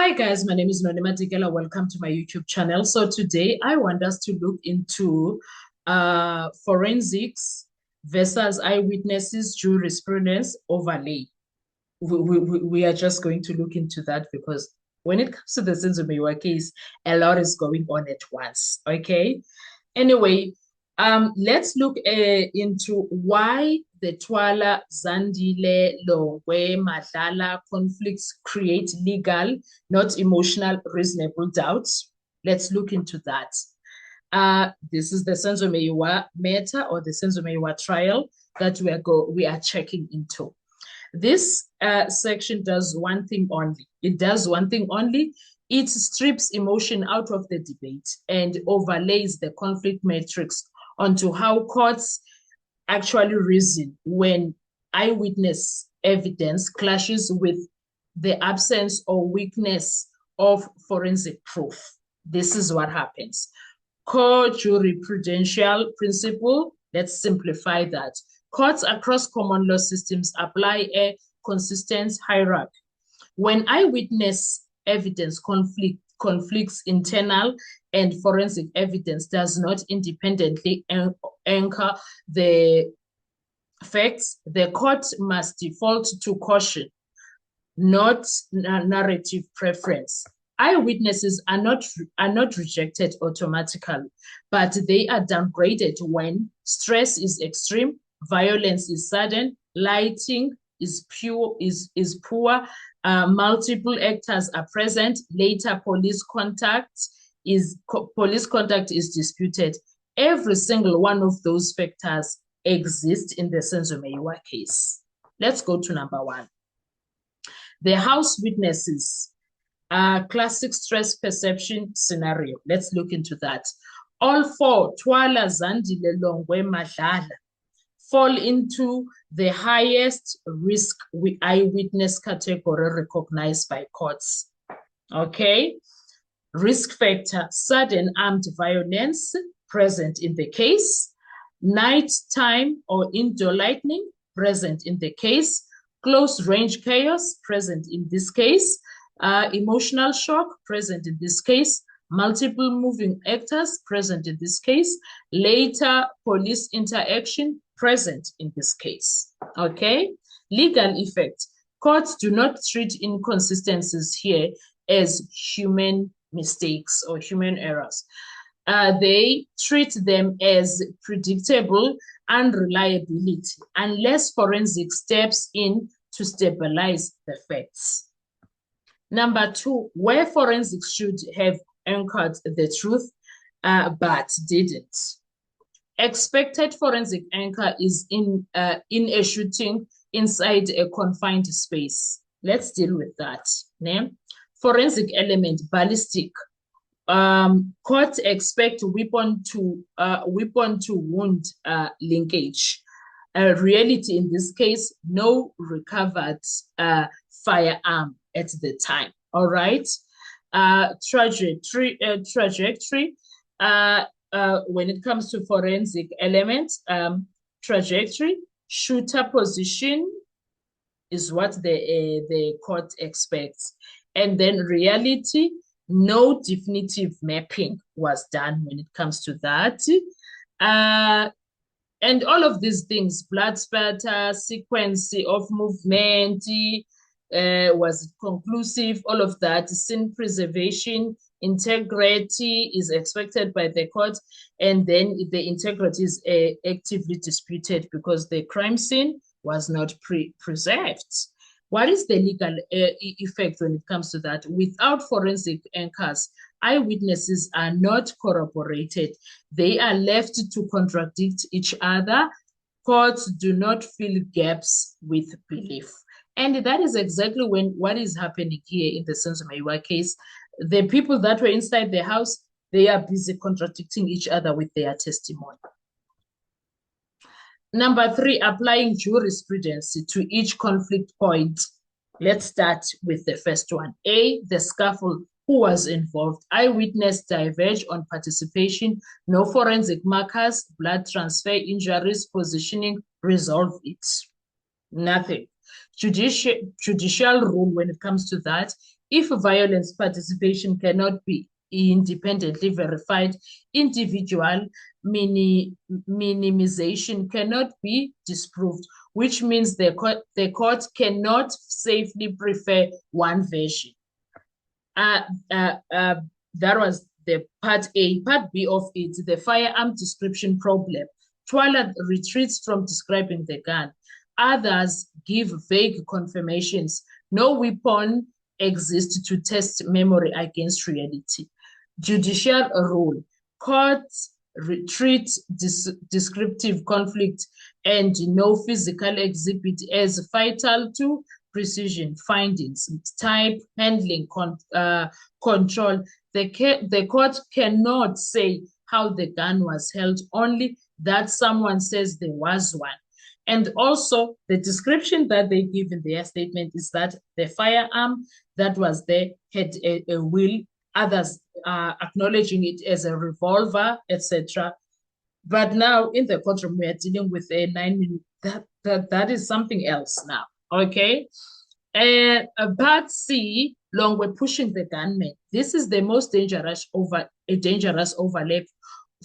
Hi guys, my name is Nonema Dikela. Welcome to my YouTube channel. So today I want us to look into forensics versus eyewitnesses jurisprudence overlay. We are just going to look into that because when it comes to the Senzo Meyiwa case, a lot is going on at once. Okay. Anyway, let's look into why the Twala, Zandile, Longwe, Madlala conflicts create legal, not emotional, reasonable doubts. Let's look into that. This is the Senzo Meyiwa matter or the Senzo Meyiwa trial that we are checking into. This section does one thing only. It does one thing only. It strips emotion out of the debate and overlays the conflict matrix onto how courts actually reason when eyewitness evidence clashes with the absence or weakness of forensic proof. This is what happens. Core jurisprudential principle, let's simplify that. Courts across common law systems apply a consistent hierarchy. When eyewitness evidence conflicts internal and forensic evidence does not independently anchor the facts, the court must default to caution, not narrative preference. Eyewitnesses are not rejected automatically, but they are downgraded when stress is extreme, violence is sudden, lighting is poor, multiple actors are present, later police contact is disputed. Every single one of those factors exists in the Senzo Meyiwa case. Let's go to number one. The house witnesses, classic stress perception scenario. Let's look into that. All four, Twala, Zandile, Longwe, Madlala, fall into the highest risk eyewitness category recognized by courts. Okay. Risk factor, sudden armed violence present in the case, nighttime or indoor lightning present in the case, close range chaos present in this case, emotional shock present in this case, multiple moving actors present in this case, later police interaction present in this case. Okay, legal effect. Courts do not treat inconsistencies here as human mistakes or human errors. They treat them as predictable unreliability unless forensic steps in to stabilize the facts. Number two, where forensics should have anchored the truth, but didn't. Expected forensic anchor is in a shooting inside a confined space. Let's deal with that. Forensic element, ballistic. Court expect weapon to wound linkage. Reality in this case, no recovered firearm at the time. All right. Trajectory. When it comes to forensic elements, trajectory, shooter position is what the court expects. And then reality, no definitive mapping was done when it comes to that. And all of these things, blood spatter, sequence of movement, was it conclusive? All of that, scene preservation, integrity is expected by the court, and then the integrity is actively disputed because the crime scene was not preserved. What is the legal effect when it comes to that? Without forensic anchors, eyewitnesses are not corroborated. They are left to contradict each other. Courts do not fill gaps with belief. And that is exactly what is happening here in the Senzo Meyiwa case. The people that were inside the house, they are busy contradicting each other with their testimony. Number three, applying jurisprudence to each conflict point. Let's start with the first one. A, the scaffold. Who was involved? Eyewitness diverge on participation, no forensic markers, blood transfer, injuries, positioning, resolve it. Nothing. Judicial rule when it comes to that. If violence participation cannot be independently verified, individual minimization cannot be disproved, which means the court cannot safely prefer one version. That was the part A. Part B of it, the firearm description problem. Twala retreats from describing the gun. Others give vague confirmations. No weapon exists to test memory against reality. Judicial rule. Courts treat descriptive conflict and no physical exhibit as vital to precision findings, type, handling, control. The court cannot say how the gun was held, only that someone says there was one. And also, the description that they give in their statement is that the firearm that was there had a wheel, others acknowledging it as a revolver, etc. But now in the courtroom, we are dealing with a 9mm. That is something else now. Okay. Part C, long way pushing the gunman. This is the most dangerous overlap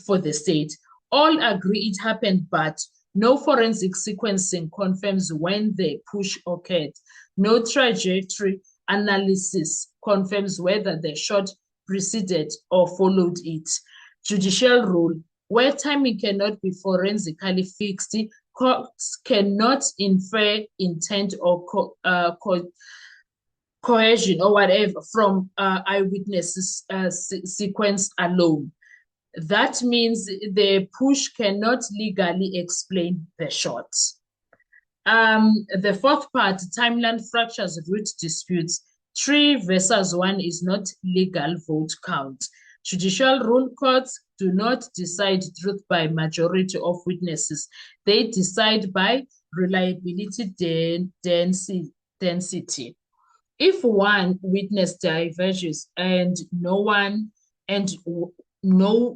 for the state. All agree it happened, but no forensic sequencing confirms when the push occurred. No trajectory analysis confirms whether the shot preceded or followed it. Judicial rule, where timing cannot be forensically fixed, courts cannot infer intent or coercion or whatever from eyewitnesses sequence alone. That means the push cannot legally explain the shot. The fourth part, timeline fractures, root disputes. 3 versus 1 is not legal vote count. Judicial rule, courts do not decide truth by majority of witnesses. They decide by reliability density. If one witness diverges and no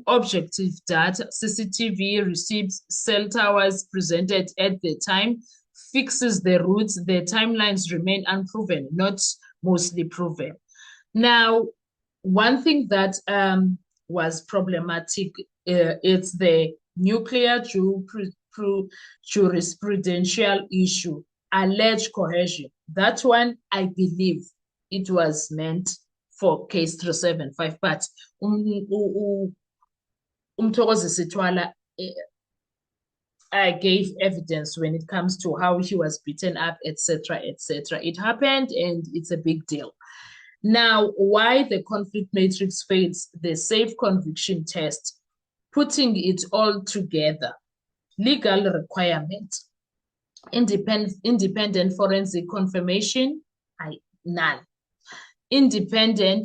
objective data, CCTV receipts, cell towers presented at the time, fixes the routes, the timelines remain unproven, not mostly proven. Now, one thing that was problematic, it's the nuclear jurisprudential issue, alleged coercion. That one, I believe it was meant for case 375, but Mthokozi Sithwala gave evidence when it comes to how he was beaten up, etc., etc. It happened and it's a big deal. Now, why the conflict matrix fails the safe conviction test, putting it all together, legal requirement, independent forensic confirmation, none. Internal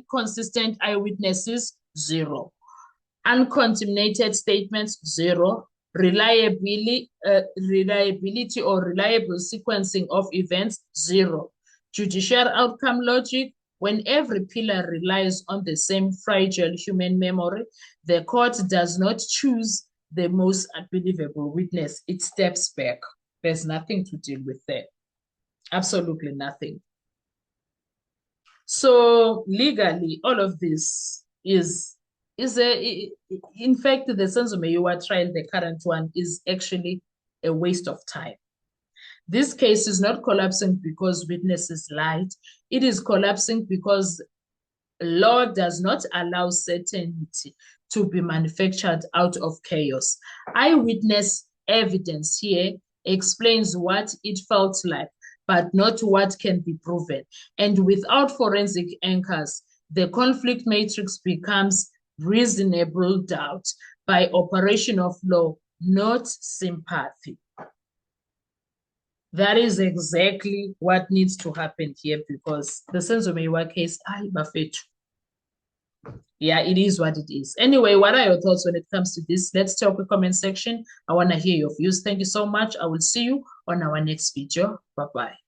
consistent eyewitnesses, 0. Uncontaminated statements, 0. Reliability or reliable sequencing of events, 0. Judicial outcome logic, when every pillar relies on the same fragile human memory, the court does not choose the most unbelievable witness. It steps back. There's nothing to deal with there. Absolutely nothing. So legally, all of this is in fact, the Senzo Meyiwa trial, the current one, is actually a waste of time. This case is not collapsing because witnesses lied. It is collapsing because law does not allow certainty to be manufactured out of chaos. Eyewitness evidence here explains what it felt like, but not what can be proven. And without forensic anchors, the conflict matrix becomes reasonable doubt by operation of law, not sympathy. That is exactly what needs to happen here, because the Senzo Meyiwa case, yeah, it is what it is. Anyway, what are your thoughts when it comes to this? Let's talk in the comment section. I want to hear your views. Thank you so much. I will see you on our next video. Bye-bye.